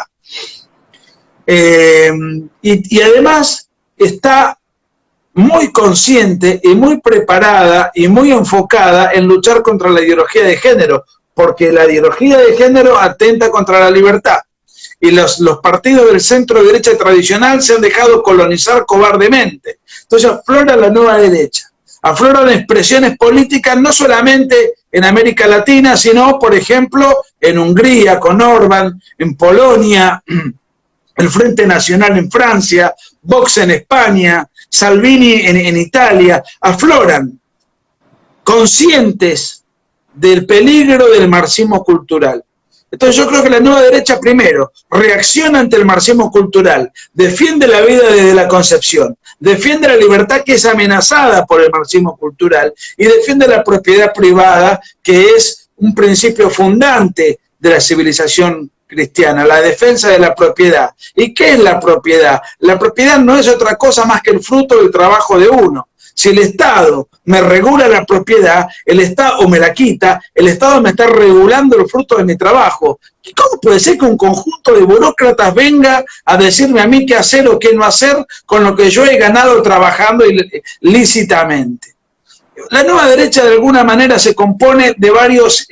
Y además está muy consciente y muy preparada y muy enfocada en luchar contra la ideología de género, porque la ideología de género atenta contra la libertad. Y los partidos del centro derecha tradicional se han dejado colonizar cobardemente. Entonces aflora la nueva derecha, afloran expresiones políticas no solamente en América Latina, sino, por ejemplo, en Hungría con Orbán, en Polonia, el Frente Nacional en Francia, Vox en España, Salvini en Italia, afloran, conscientes del peligro del marxismo cultural. Entonces yo creo que la nueva derecha primero reacciona ante el marxismo cultural, defiende la vida desde la concepción, defiende la libertad que es amenazada por el marxismo cultural y defiende la propiedad privada, que es un principio fundante de la civilización cristiana, la defensa de la propiedad. ¿Y qué es la propiedad? La propiedad no es otra cosa más que el fruto del trabajo de uno. Si el Estado me regula la propiedad, el Estado, o me la quita, el Estado me está regulando el fruto de mi trabajo. ¿Y cómo puede ser que un conjunto de burócratas venga a decirme a mí qué hacer o qué no hacer con lo que yo he ganado trabajando lícitamente? La nueva derecha de alguna manera se compone de varios,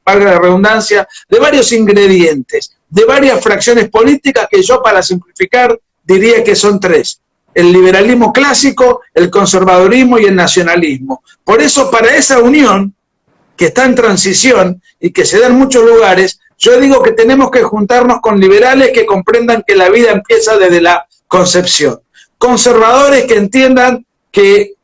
valga la redundancia, de varios ingredientes, de varias fracciones políticas que yo, para simplificar, diría que son tres: el liberalismo clásico, el conservadurismo y el nacionalismo. Por eso, para esa unión, que está en transición y que se da en muchos lugares, yo digo que tenemos que juntarnos con liberales que comprendan que la vida empieza desde la concepción, conservadores que entiendan que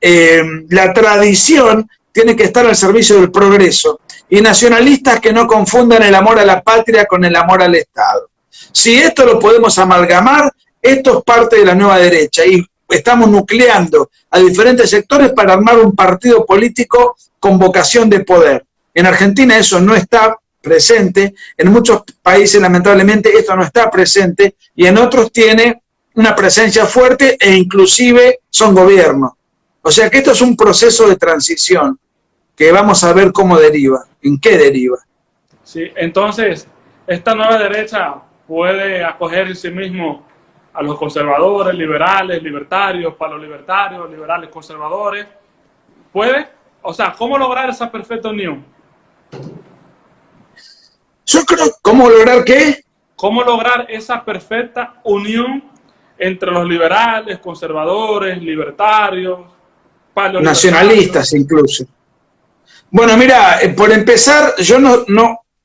la tradición tiene que estar al servicio del progreso, y nacionalistas que no confundan el amor a la patria con el amor al Estado. Si esto lo podemos amalgamar, esto es parte de la nueva derecha, y estamos nucleando a diferentes sectores para armar un partido político con vocación de poder. En Argentina eso no está presente, en muchos países lamentablemente esto no está presente, y en otros tiene una presencia fuerte e inclusive son gobiernos. O sea que esto es un proceso de transición que vamos a ver cómo deriva, en qué deriva. Sí, entonces, esta nueva derecha puede acoger en sí mismo a los conservadores, liberales, libertarios, palolibertarios, liberales, conservadores. ¿Puede? O sea, ¿cómo lograr esa perfecta unión? Yo creo, ¿cómo lograr qué? ¿Cómo lograr esa perfecta unión entre los liberales, conservadores, libertarios, nacionalistas incluso? Bueno, mira, por empezar, yo no,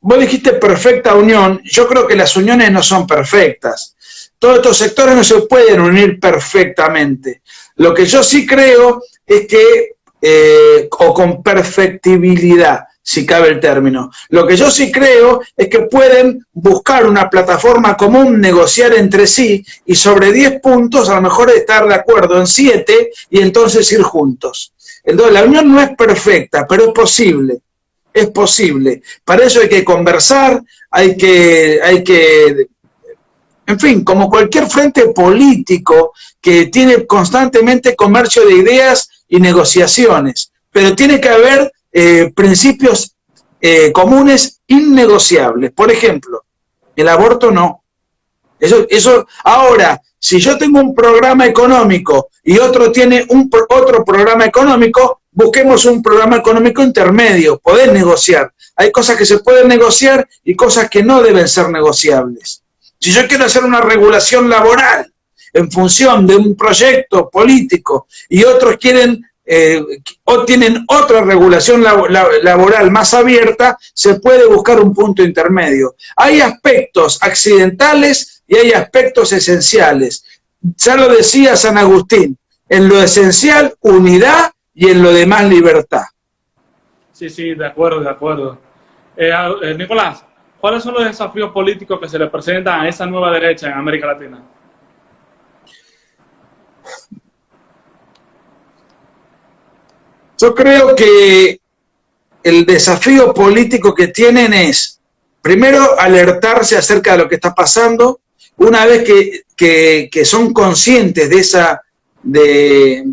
vos dijiste perfecta unión, yo creo que las uniones no son perfectas. Todos estos sectores no se pueden unir perfectamente. Lo que yo sí creo es que, o con perfectibilidad, si cabe el término, lo que yo sí creo es que pueden buscar una plataforma común, negociar entre sí, y sobre 10 puntos a lo mejor estar de acuerdo en 7 y entonces ir juntos. Entonces la unión no es perfecta, pero es posible. Es posible. Para eso hay que conversar, hay que, en fin, como cualquier frente político que tiene constantemente comercio de ideas y negociaciones, pero tiene que haber principios comunes innegociables. Por ejemplo, el aborto no. Eso, ahora, si yo tengo un programa económico y otro tiene otro programa económico, busquemos un programa económico intermedio, poder negociar. Hay cosas que se pueden negociar y cosas que no deben ser negociables. Si yo quiero hacer una regulación laboral en función de un proyecto político y otros quieren o tienen otra regulación laboral más abierta, se puede buscar un punto intermedio. Hay aspectos accidentales y hay aspectos esenciales. Ya lo decía San Agustín, en lo esencial unidad y en lo demás libertad. Sí, sí, de acuerdo, de acuerdo. Nicolás, ¿cuáles son los desafíos políticos que se le presentan a esa nueva derecha en América Latina? Yo creo que el desafío político que tienen es, primero, alertarse acerca de lo que está pasando. Una vez que son conscientes de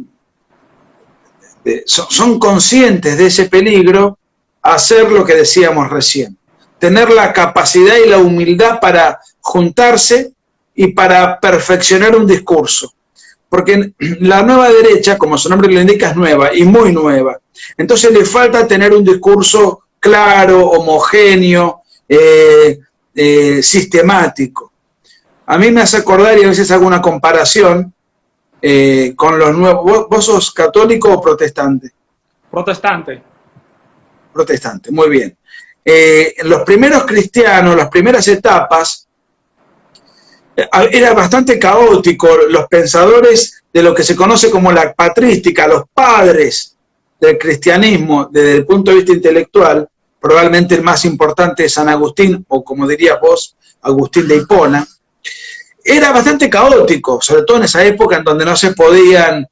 son conscientes de ese peligro, hacer lo que decíamos recién. Tener la capacidad y la humildad para juntarse y para perfeccionar un discurso. Porque la nueva derecha, como su nombre lo indica, es nueva y muy nueva. Entonces le falta tener un discurso claro, homogéneo, sistemático. A mí me hace acordar, y a veces hago una comparación con los nuevos. ¿Vos sos católico o protestante? Protestante. Protestante, muy bien. Los primeros cristianos, las primeras etapas, era bastante caótico. Los pensadores de lo que se conoce como la patrística, los padres del cristianismo desde el punto de vista intelectual, probablemente el más importante de San Agustín, o como dirías vos, Agustín de Hipona, era bastante caótico, sobre todo en esa época en donde no se podían,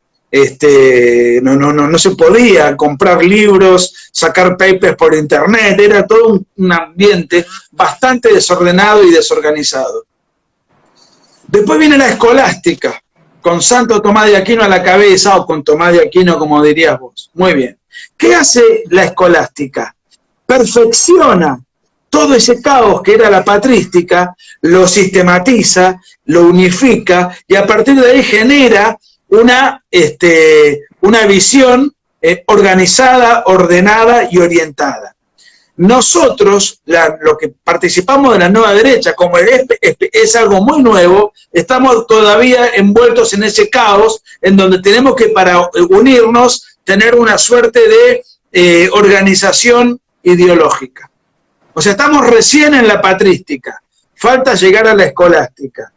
no se podía comprar libros, sacar papers por internet, era todo un ambiente bastante desordenado y desorganizado. Después viene la escolástica, con Santo Tomás de Aquino a la cabeza, o con Tomás de Aquino, como dirías vos. Muy bien. ¿Qué hace la escolástica? Perfecciona todo ese caos que era la patrística, lo sistematiza, lo unifica, y a partir de ahí genera una visión organizada, ordenada y orientada. Nosotros, lo que participamos de la nueva derecha, como es algo muy nuevo, estamos todavía envueltos en ese caos, en donde tenemos que, para unirnos, tener una suerte de organización ideológica. O sea, estamos recién en la patrística, falta llegar a la escolástica.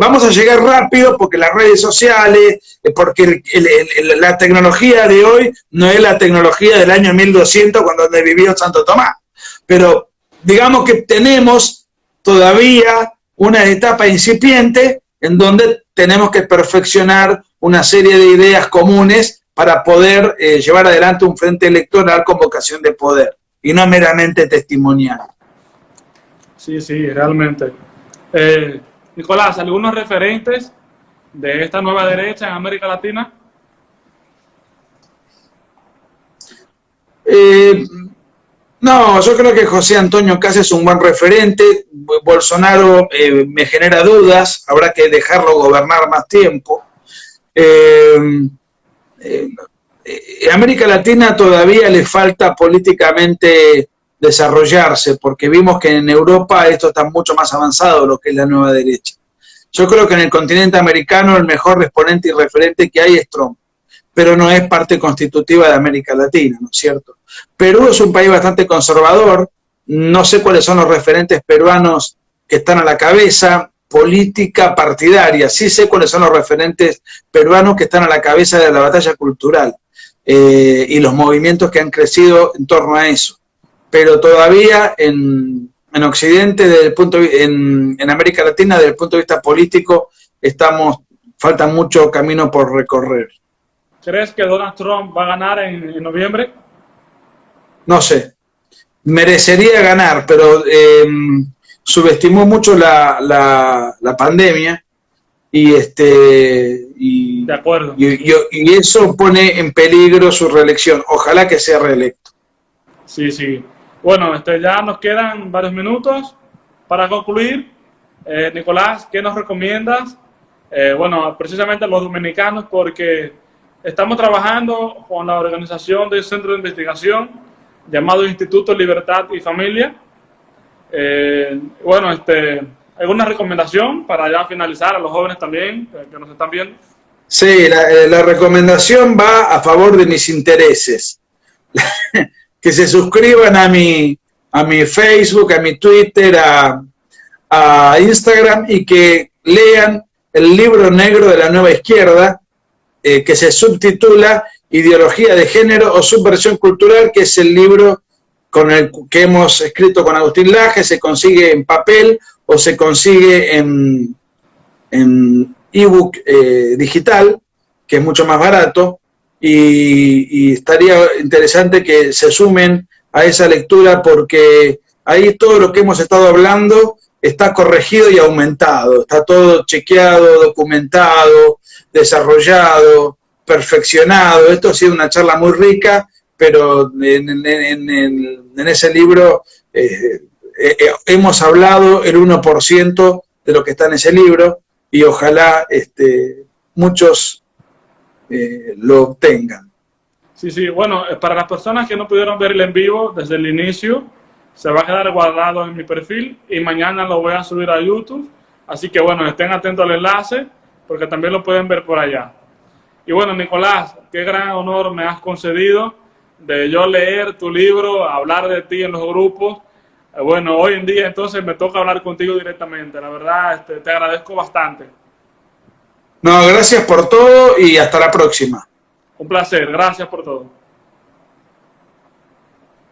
Vamos a llegar rápido porque las redes sociales, porque la tecnología de hoy no es la tecnología del año 1200 cuando vivió Santo Tomás. Pero digamos que tenemos todavía una etapa incipiente en donde tenemos que perfeccionar una serie de ideas comunes para poder llevar adelante un frente electoral con vocación de poder y no meramente testimonial. Sí, sí, realmente. Nicolás, ¿algunos referentes de esta nueva derecha en América Latina? No, yo creo que José Antonio Caz es un buen referente. Bolsonaro me genera dudas, habrá que dejarlo gobernar más tiempo. América Latina todavía le falta políticamente desarrollarse, porque vimos que en Europa esto está mucho más avanzado, lo que es la nueva derecha. Yo creo que en el continente americano el mejor exponente y referente que hay es Trump, pero no es parte constitutiva de América Latina, ¿no es cierto? Perú es un país bastante conservador, no sé cuáles son los referentes peruanos que están a la cabeza, política partidaria, sí sé cuáles son los referentes peruanos que están a la cabeza de la batalla cultural y los movimientos que han crecido en torno a eso. Pero todavía en Occidente, en América Latina, desde el punto de vista político, falta mucho camino por recorrer. ¿Crees que Donald Trump va a ganar en noviembre? No sé, merecería ganar, pero subestimó mucho la pandemia y de acuerdo. Y eso pone en peligro su reelección. Ojalá que sea reelecto. Sí, sí. Bueno, ya nos quedan varios minutos para concluir. Nicolás, ¿qué nos recomiendas? Bueno, precisamente los dominicanos, porque estamos trabajando con la organización del Centro de Investigación llamado Instituto Libertad y Familia. Bueno, ¿alguna recomendación para ya finalizar a los jóvenes también que nos están viendo? Sí, la recomendación va a favor de mis intereses. Que se suscriban a mi Facebook, a mi Twitter, a Instagram, y que lean el libro negro de la nueva izquierda, que se subtitula Ideología de Género o Subversión Cultural, que es el libro con el que hemos escrito con Agustín Laje. Se consigue en papel o se consigue en ebook digital, que es mucho más barato. Y estaría interesante que se sumen a esa lectura, porque ahí todo lo que hemos estado hablando está corregido y aumentado, está todo chequeado, documentado, desarrollado, perfeccionado. Esto ha sido una charla muy rica, pero en ese libro hemos hablado el 1% de lo que está en ese libro, y ojalá muchos lo obtengan. Sí, sí, bueno, para las personas que no pudieron ver el en vivo desde el inicio, se va a quedar guardado en mi perfil y mañana lo voy a subir a YouTube, así que bueno, estén atentos al enlace porque también lo pueden ver por allá. Y bueno, Nicolás, qué gran honor me has concedido de yo leer tu libro, hablar de ti en los grupos. Bueno, hoy en día entonces me toca hablar contigo directamente, la verdad te agradezco bastante. No, gracias por todo y hasta la próxima. Un placer, gracias por todo.